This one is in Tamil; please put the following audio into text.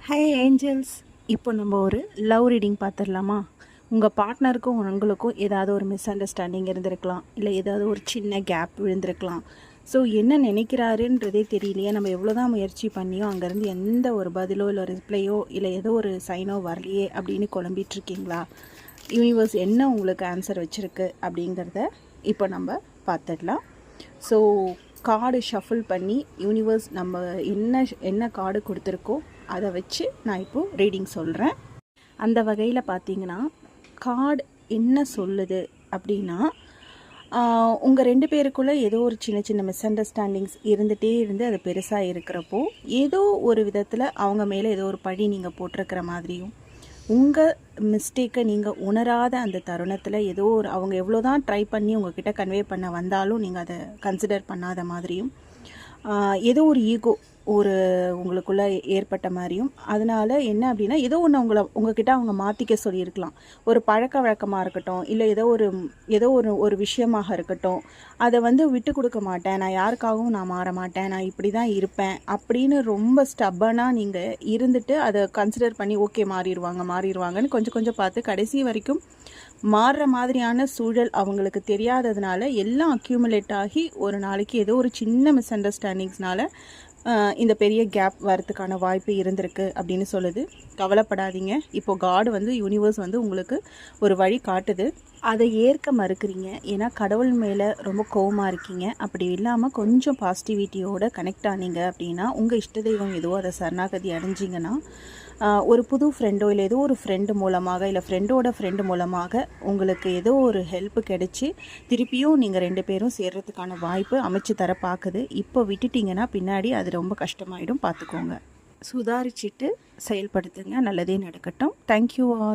Hi Angeles. இப்போ நம்ம ஒரு லவ் ரீடிங் பார்த்துடலாமா? உங்கள் பார்ட்னருக்கும் உங்களுக்கும் ஏதாவது ஒரு மிஸ் அண்டர்ஸ்டாண்டிங் இருந்திருக்கலாம், இல்லை ஏதாவது ஒரு சின்ன கேப் விழுந்திருக்கலாம். ஸோ என்ன நினைக்கிறாருன்றதே தெரியலையே, நம்ம எவ்வளோ தான் முயற்சி பண்ணியோ அங்கேருந்து எந்த ஒரு பதிலோ இல்லை ரிப்ளையோ இல்லை ஏதோ ஒரு சைனோ வரலையே அப்படின்னு குழம்பிகிட்ருக்கீங்களா? யூனிவர்ஸ் என்ன உங்களுக்கு ஆன்சர் வச்சுருக்கு அப்படிங்கிறத இப்போ நம்ம பார்த்துடலாம். ஸோ கார்டு ஷஃபிள் பண்ணி யூனிவர்ஸ் நம்ம என்ன கார்டு கொடுத்துருக்கோ அதை வச்சு நான் இப்போது ரீடிங் சொல்கிறேன். அந்த வகையில் பார்த்தீங்கன்னா கார்டு என்ன சொல்லுது அப்படின்னா, உங்கள் 2 பேருக்குள்ளே ஏதோ ஒரு சின்ன சின்ன மிஸ் அண்டர்ஸ்டாண்டிங்ஸ் இருந்துகிட்டே இருந்து அது பெருசாக இருக்கிறப்போ ஏதோ ஒரு விதத்தில் அவங்க மேலே ஏதோ ஒரு பழி நீங்கள் போட்டிருக்கிற மாதிரியும், உங்கள் மிஸ்டேக்கை நீங்கள் உணராத அந்த தருணத்தில் ஏதோ ஒரு அவங்க எவ்வளோ தான் ட்ரை பண்ணி உங்ககிட்ட கன்வே பண்ண வந்தாலும் நீங்கள் அதை கன்சிடர் பண்ணாத மாதிரியும், ஏதோ ஒரு ஈகோ உங்களுக்குள்ளே ஏற்பட்ட மாதிரியும், அதனால் என்ன அப்படின்னா ஏதோ ஒன்று உங்ககிட்ட அவங்க மாற்றிக்க சொல்லியிருக்கலாம். ஒரு பழக்க வழக்கமாக இருக்கட்டும், இல்லை ஏதோ ஒரு விஷயமாக இருக்கட்டும், அதை விட்டு கொடுக்க மாட்டேன், நான் யாருக்காகவும் நான் மாற மாட்டேன், நான் இப்படி தான் இருப்பேன் அப்படின்னு ரொம்ப ஸ்டப்பனாக நீங்கள் இருந்துட்டு அதை கன்சிடர் பண்ணி ஓகே மாறிடுவாங்கன்னு கொஞ்சம் கொஞ்சம் பார்த்து கடைசி வரைக்கும் மாறுற மாதிரியான சூழல் அவங்களுக்கு தெரியாததுனால எல்லாம் அக்யூமுலேட் ஆகி ஒரு நாளைக்கு ஏதோ ஒரு சின்ன மிஸ் அண்டர்ஸ்டாண்டிங்ஸ்னால இந்த பெரிய கேப் வரதுக்கான வாய்ப்பு இருந்திருக்கு அப்படின்னு சொல்லுது. கவலைப்படாதீங்க. இப்போது காடு யூனிவர்ஸ் உங்களுக்கு ஒரு வழி காட்டுது. அதை ஏற்க மறுக்கிறீங்க. ஏன்னா கடவுள் மேலே ரொம்ப கோவமாக இருக்கீங்க. அப்படி இல்லாமல் கொஞ்சம் பாசிட்டிவிட்டியோட கனெக்ட் ஆனீங்க அப்படின்னா, உங்கள் இஷ்ட தெய்வம் ஏதோ அதை சரணாகதி அடைஞ்சிங்கன்னா, ஒரு புது ஃப்ரெண்டோ இல்லை ஏதோ ஒரு ஃப்ரெண்டு மூலமாக இல்லை ஃப்ரெண்டோட ஃப்ரெண்டு மூலமாக உங்களுக்கு ஏதோ ஒரு ஹெல்ப் கிடைச்சி திருப்பியும் நீங்கள் 2 பேரும் சேர்கிறதுக்கான வாய்ப்பு அமைச்சு தர பார்க்குது. இப்போ விட்டுட்டிங்கன்னா பின்னாடி அது ரொம்ப கஷ்டமாயிடும். பார்த்துக்கோங்க. சுதாரிச்சுட்டு செயல்படுத்துங்க. நல்லதே நடக்கட்டும். Thank you all.